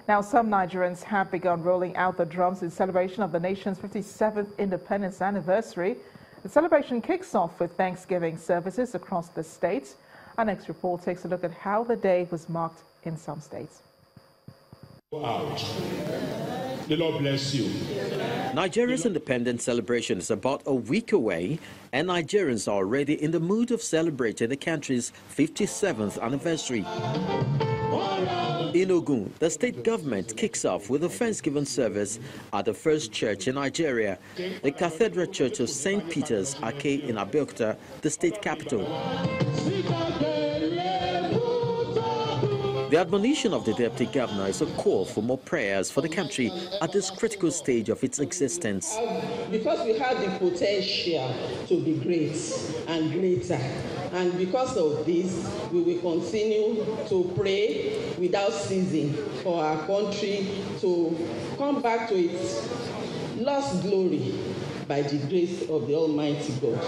Now, some Nigerians have begun rolling out the drums in celebration of the nation's 57th independence anniversary. The celebration kicks off with Thanksgiving services across the state. Our next report takes a look at how the day was marked in some states. Out. The Lord bless you. Nigeria's independence celebration is about a week away, and Nigerians are already in the mood of celebrating the country's 57th anniversary. In Ogun, the state government kicks off with a Thanksgiving service at the first church in Nigeria, the Cathedral Church of St. Peter's, Ake in Abeokuta, the state capital. The admonition of the deputy governor is a call for more prayers for the country at this critical stage of its existence. Because we have the potential to be great and greater, and because of this, we will continue to pray without ceasing for our country to come back to its lost glory by the grace of the Almighty God.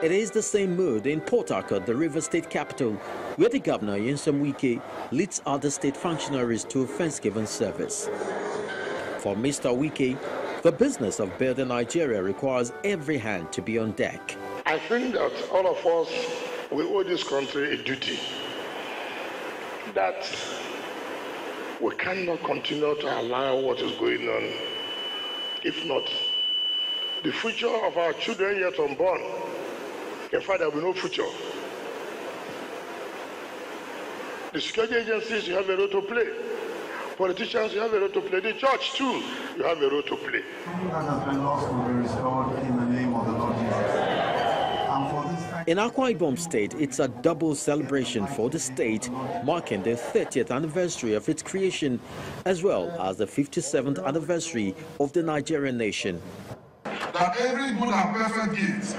It is the same mood in Port Harcourt, the River State capital, where the governor, Nyesom Wike, leads other state functionaries to a Thanksgiving service. For Mr. Wike, the business of building Nigeria requires every hand to be on deck. I think that all of us, we owe this country a duty that we cannot continue to allow what is going on. If not, the future of our children yet unborn, in fact, there will be no future. The security agencies, you have a role to play. Politicians, you have a role to play. The church, too, you have a role to play. That has been lost will be restored in the name of the Lord Jesus. In Akwa Ibom State, it's a double celebration for the state, marking the 30th anniversary of its creation, as well as the 57th anniversary of the Nigerian nation. That every good and perfect gift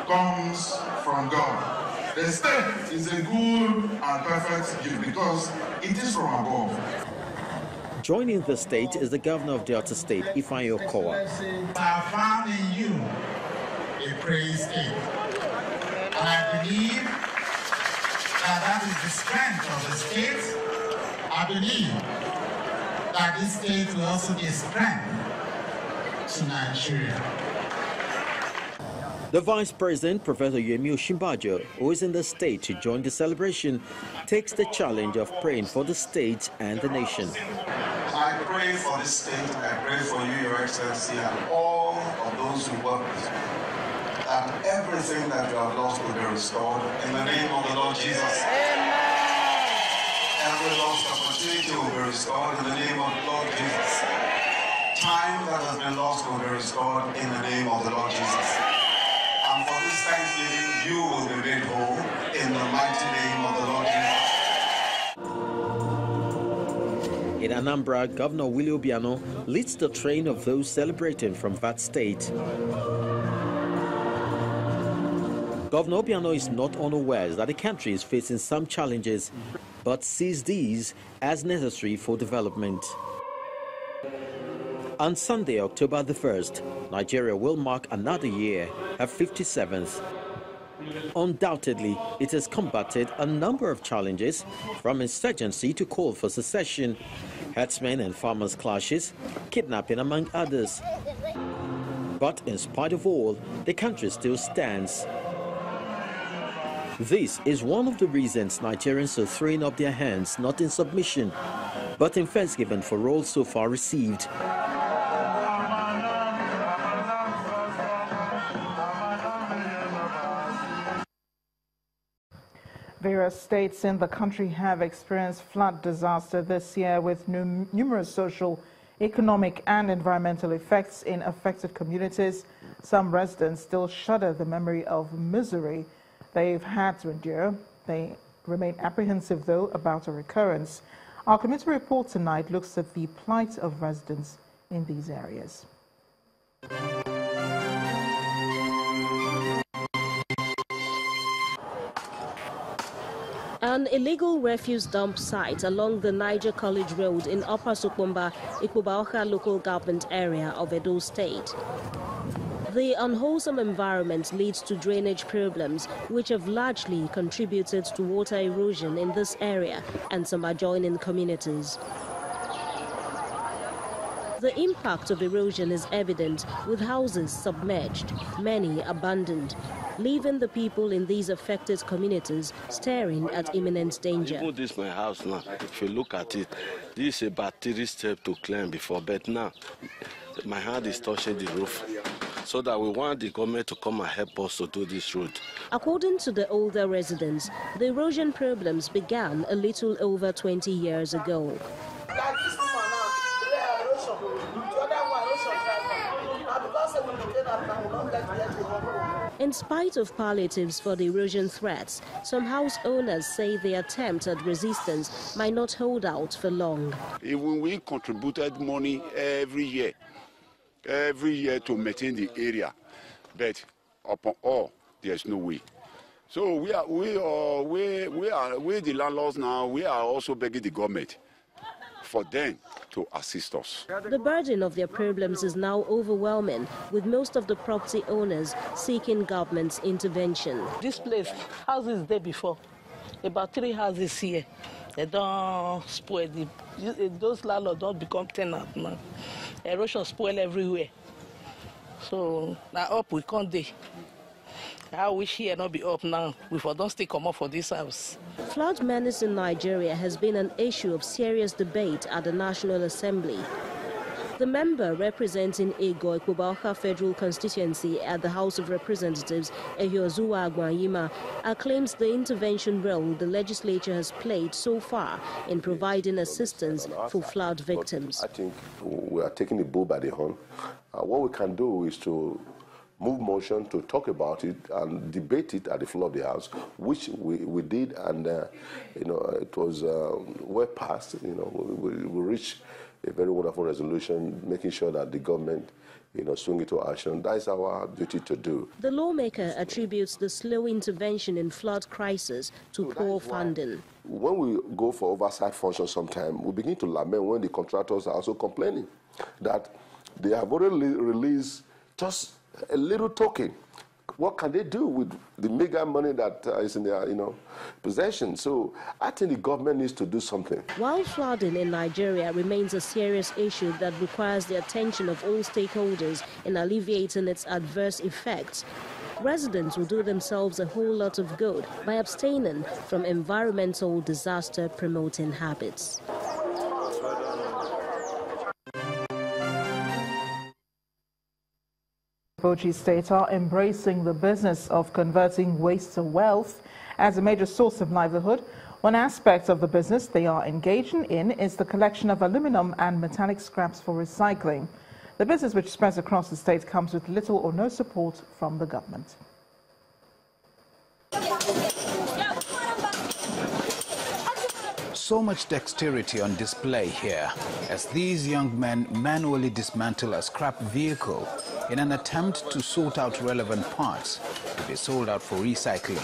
comes from God. The state is a good and perfect gift because it is from above. Joining the state is the governor of Delta State, Ifeanyi Okowa. I have found in you a praise state. And I believe that is the strength of the state. I believe that this state will also be a strength to Nigeria. The Vice President, Professor Yemi Osinbajo, who is in the state to join the celebration, takes the challenge of praying for the state and the nation. I pray for this state, I pray for you, Your Excellency, and all of those who work with you, that everything that you have lost will be restored in the name of the Lord Jesus. Amen. Every lost opportunity will be restored in the name of the Lord Jesus. Time that has been lost will be restored in the name of the Lord Jesus. And for this Thanksgiving, you will be made whole in the mighty name of the Lord Jesus. In Anambra, Governor Willie Obiano leads the train of those celebrating from that state. Governor Obiano is not unaware that the country is facing some challenges, but sees these as necessary for development. On Sunday, October the 1st, Nigeria will mark another year, her 57th. Undoubtedly, it has combated a number of challenges, from insurgency to call for secession, herdsmen and farmers' clashes, kidnapping, among others. But in spite of all, the country still stands. This is one of the reasons Nigerians are throwing up their hands, not in submission, but in thanksgiving for all so far received. Various states in the country have experienced flood disaster this year, with numerous social, economic and environmental effects in affected communities. Some residents still shudder the memory of misery they've had to endure. They remain apprehensive, though, about a recurrence. Our committee report tonight looks at the plight of residents in these areas. An illegal refuse dump site along the Niger College Road in Upper Sukwamba, Ikubaoka local government area of Edo State. The unwholesome environment leads to drainage problems, which have largely contributed to water erosion in this area and some adjoining communities. The impact of erosion is evident, with houses submerged, many abandoned, leaving the people in these affected communities staring at imminent danger. Even this my house now, if you look at it, this is about 3 steps to climb before, but now my hand is touching the roof. So that we want the government to come and help us to do this road. According to the older residents, the erosion problems began a little over 20 years ago. In spite of palliatives for the erosion threats, some house owners say the attempt at resistance might not hold out for long. Even we contributed money every year to maintain the area, but upon all, there's no way. So we the landlords now, we are also begging the government for them to assist us. The burden of their problems is now overwhelming, with most of the property owners seeking government's intervention. This place, houses there before, about 3 houses here. They don't spoil, those landlords don't become tenants now. Erosion spoil everywhere. So now up we can't do. I wish here not be up now. We don't still come up for this house. Flood menace in Nigeria has been an issue of serious debate at the National Assembly. The member representing Ego Ikubauka Federal Constituency at the House of Representatives, Ehiozuwa Agwanyima, acclaims the intervention role the legislature has played so far in providing assistance for flood victims. I think we are taking the bull by the horn. What we can do is to move motion to talk about it and debate it at the floor of the House, which we did, and it was well passed. We reached a very wonderful resolution, making sure that the government, swing into action. That is our duty to do. The lawmaker attributes the slow intervention in flood crisis to poor funding. When we go for oversight functions sometime, we begin to lament when the contractors are also complaining that they have already released just a little token. What can they do with the mega money that is in their possession? So I think the government needs to do something. While flooding in Nigeria remains a serious issue that requires the attention of all stakeholders in alleviating its adverse effects, residents will do themselves a whole lot of good by abstaining from environmental disaster promoting habits. Bauchi State are embracing the business of converting waste to wealth as a major source of livelihood. One aspect of the business they are engaging in is the collection of aluminum and metallic scraps for recycling. The business, which spreads across the state, comes with little or no support from the government. So much dexterity on display here as these young men manually dismantle a scrap vehicle in an attempt to sort out relevant parts to be sold out for recycling.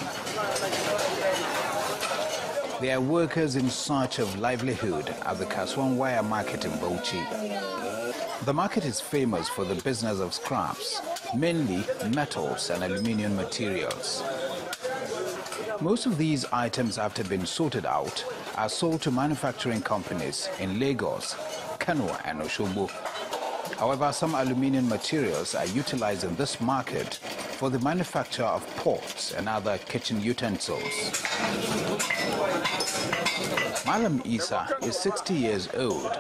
They are workers in search of livelihood at the Kaswanwaya market in Bauchi. The market is famous for the business of scraps, mainly metals and aluminium materials. Most of these items, after being sorted out, are sold to manufacturing companies in Lagos, Kano and Osogbo. However, some aluminium materials are utilized in this market for the manufacture of pots and other kitchen utensils. Malam Isa is 60 years old.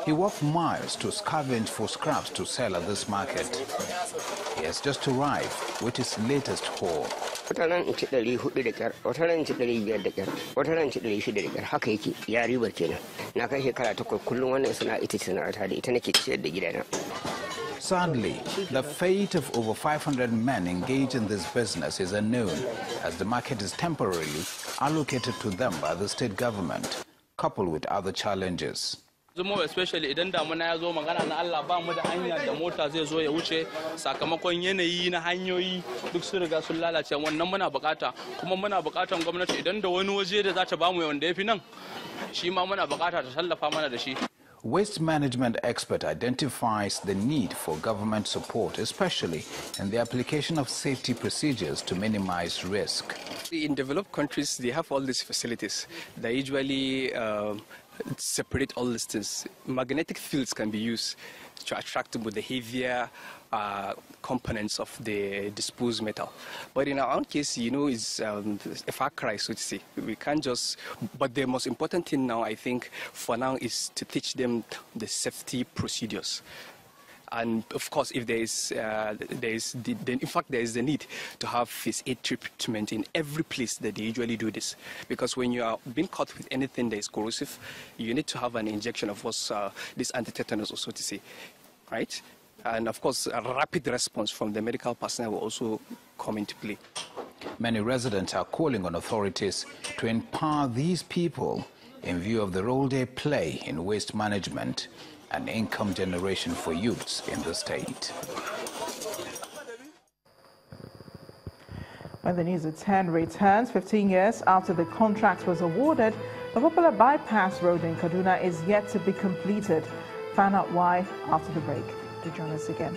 He walked miles to scavenge for scraps to sell at this market. He has just arrived with his latest haul. Sadly, the fate of over 500 men engaged in this business is unknown, as the market is temporarily allocated to them by the state government, coupled with other challenges. Especially idan damuna ya zo magana na Allah ba mu da hanya da mota zai zo ya wuce sakamakon yanayi na hanyoyi duk sun riga sun lalace, wannan muna bukata, kuma muna bukatan gwamnati idan da wani waje da za ta ba mu wanda yafi nan shi ma muna bukata ta tallafa mana da shi. Waste management expert identifies the need for government support, especially in the application of safety procedures to minimize risk. In developed countries, they have all these facilities. They usually separate all these things. Magnetic fields can be used to attract with the heavier components of the disposed metal. But in our own case, you know, it's a far cry, so to say. We can't just, but the most important thing now, I think, for now, is to teach them the safety procedures. And of course, if there is the need to have first aid treatment in every place that they usually do this. Because when you are being caught with anything that is corrosive, you need to have an injection of what's this anti-tetanus, so to say, right? And of course, a rapid response from the medical personnel will also come into play. Many residents are calling on authorities to empower these people in view of the role they play in waste management and income generation for youths in the state. When the News at 10 returns, 15 years after the contract was awarded, the popular bypass road in Kaduna is yet to be completed. Find out why after the break. Do join us again.